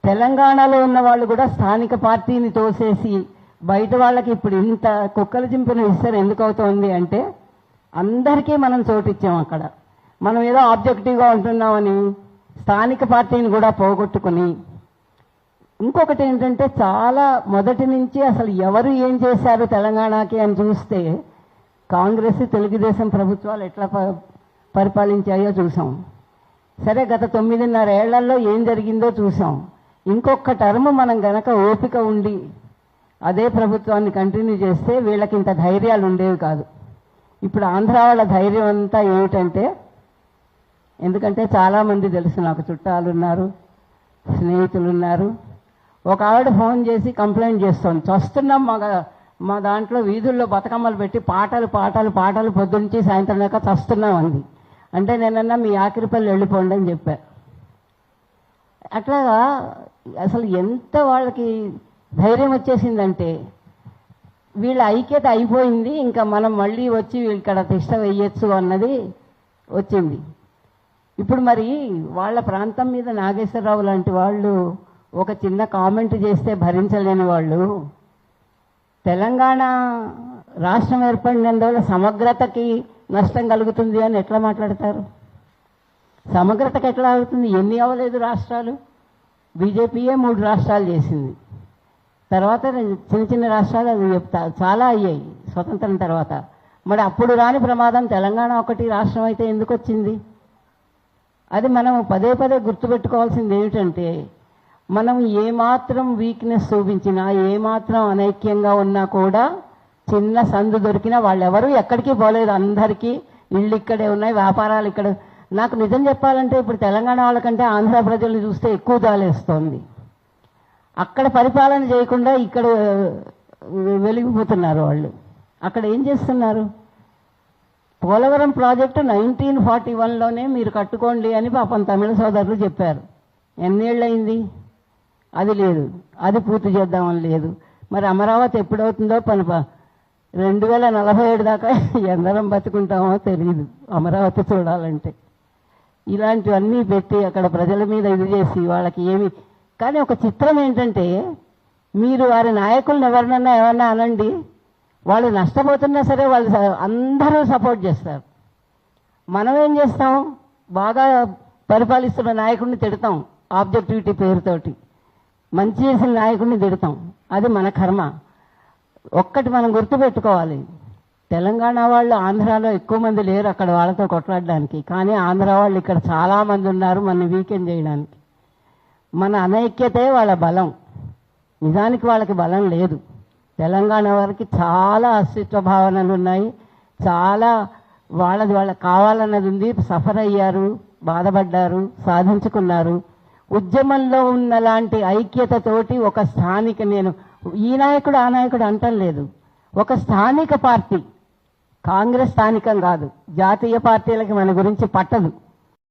తెలంగాణలో ఉన్న వాళ్ళు కూడా స్థానిక పార్టీని తోసేసి బయట వాళ్ళకి ఇప్పుడు ఇంత కుక్కల చింపిన విస్తరణ ఎందుకు అవుతోంది అంటే అందరికీ మనం చోటిచ్చాం. అక్కడ మనం ఏదో ఆబ్జెక్టివ్గా ఉంటున్నామని స్థానిక పార్టీని కూడా పోగొట్టుకుని, ఇంకొకటి ఏంటంటే చాలా మొదటి నుంచి అసలు ఎవరు ఏం చేశారు తెలంగాణకి అని చూస్తే కాంగ్రెస్ తెలుగుదేశం ప్రభుత్వాలు ఎట్లా పరిపాలించాయో చూసాం. సరే, గత 9.5 ఏళ్లలో ఏం జరిగిందో చూసాం. ఇంకొక టర్మ్ మనం గనక ఓపిక ఉండి అదే ప్రభుత్వాన్ని కంటిన్యూ చేస్తే వీళ్ళకి ఇంత ధైర్యాలు ఉండేవి కాదు. ఇప్పుడు ఆంధ్ర వాళ్ళ ధైర్యం అంతా ఏమిటంటే, ఎందుకంటే చాలామంది తెలుసు, నాకు చుట్టాలు ఉన్నారు, స్నేహితులు ఉన్నారు. ఒక ఆవిడ ఫోన్ చేసి కంప్లైంట్ చేస్తోంది, చస్తున్నాం మా దాంట్లో వీధుల్లో బతుకమ్మలు పెట్టి పాటలు పాటలు పాటలు పొద్దుంచి సాయంత్రం దాకా చస్తున్నాం అంది. అంటే నేనన్నా మీ ఆఖరిపల్లి వెళ్ళిపోండి అని చెప్పా. అట్లాగా అసలు ఎంత వాళ్ళకి ధైర్యం వచ్చేసిందంటే వీళ్ళ ఐక్యత అయిపోయింది, ఇంకా మనం మళ్ళీ వచ్చి ఇక్కడ తిష్ట వేయచ్చు అన్నది వచ్చింది. ఇప్పుడు మరి వాళ్ళ ప్రాంతం మీద నాగేశ్వరరావు లాంటి వాళ్ళు ఒక చిన్న కామెంట్ చేస్తే భరించలేని వాళ్ళు తెలంగాణ రాష్ట్రం ఏర్పడినందువల్ల సమగ్రతకి నష్టం కలుగుతుంది అని ఎట్లా మాట్లాడతారు? సమగ్రతకి ఎట్లా అవుతుంది? ఎన్ని అవ్వలేదు రాష్ట్రాలు? బీజేపీయే 3 రాష్ట్రాలు చేసింది. తర్వాత చిన్న చిన్న రాష్ట్రాలు అది చాలా అయ్యాయి స్వతంత్రం తర్వాత. మరి అప్పుడు రాని ప్రమాదం తెలంగాణ ఒకటి రాష్ట్రం అయితే ఎందుకు వచ్చింది? అది మనం పదే పదే గుర్తుపెట్టుకోవాల్సింది ఏమిటంటే, మనం ఏమాత్రం వీక్నెస్ చూపించినా, ఏమాత్రం అనైక్యంగా ఉన్నా కూడా చిన్న సందు దొరికినా వాళ్ళెవరూ ఎక్కడికి పోలేదు. అందరికీ ఇళ్ళు ఇక్కడే ఉన్నాయి, వ్యాపారాలు ఇక్కడ. నాకు నిజం చెప్పాలంటే ఇప్పుడు తెలంగాణ వాళ్ళకంటే ఆంధ్ర ప్రజల్ని చూస్తే ఎక్కువ జాలేస్తోంది. అక్కడ పరిపాలన చేయకుండా ఇక్కడ వెలిగిపోతున్నారు వాళ్ళు. అక్కడ ఏం చేస్తున్నారు? పోలవరం ప్రాజెక్టు 1941లోనే మీరు కట్టుకోండి అని పాపం తమిళ సోదరులు చెప్పారు. ఎన్నేళ్ళయింది? అది లేదు, అది పూర్తి చేద్దామని లేదు. మరి అమరావతి ఎప్పుడవుతుందో 2047 దాకా ఎందరం బతుకుంటామో తెలియదు అమరావతి చూడాలంటే. ఇలాంటివన్నీ పెట్టి అక్కడ ప్రజల మీద ఇది చేసి వాళ్ళకి ఏమి. కానీ ఒక చిత్రం ఏంటంటే, మీరు వారి నాయకులను ఎవరినన్నా ఏమన్నా అనండి, వాళ్ళు నష్టపోతున్నా సరే వాళ్ళు అందరూ సపోర్ట్ చేస్తారు. మనం ఏం చేస్తాం? బాగా పరిపాలిస్తున్న నాయకుడిని తిడతాం ఆబ్జెక్టివిటీ పేరుతోటి, మంచి చేసిన నాయకుడిని తిడతాం. అది మన కర్మ. ఒక్కటి మనం గుర్తుపెట్టుకోవాలి, తెలంగాణ వాళ్ళు ఆంధ్రాలో ఎక్కువ మంది లేరు అక్కడ వాళ్ళతో కొట్లాడడానికి. కానీ ఆంధ్ర వాళ్ళు ఇక్కడ చాలామంది ఉన్నారు మన వీకెండ్ చేయడానికి. మన అనైక్యతే వాళ్ళ బలం. నిజానికి వాళ్ళకి బలం లేదు. తెలంగాణ వారికి చాలా అస్తిత్వ భావనలు ఉన్నాయి, చాలా వాళ్ళకి కావాలన్నది ఉంది. సఫర్ అయ్యారు, బాధపడ్డారు, సాధించుకున్నారు. ఉద్యమంలో ఉన్న లాంటి ఐక్యతతోటి ఒక స్థానిక, నేను ఈ నాయకుడు ఆ నాయకుడు అంటం లేదు, ఒక స్థానిక పార్టీ, కాంగ్రెస్ స్థానికం కాదు, జాతీయ పార్టీలకి మన గురించి పట్టదు.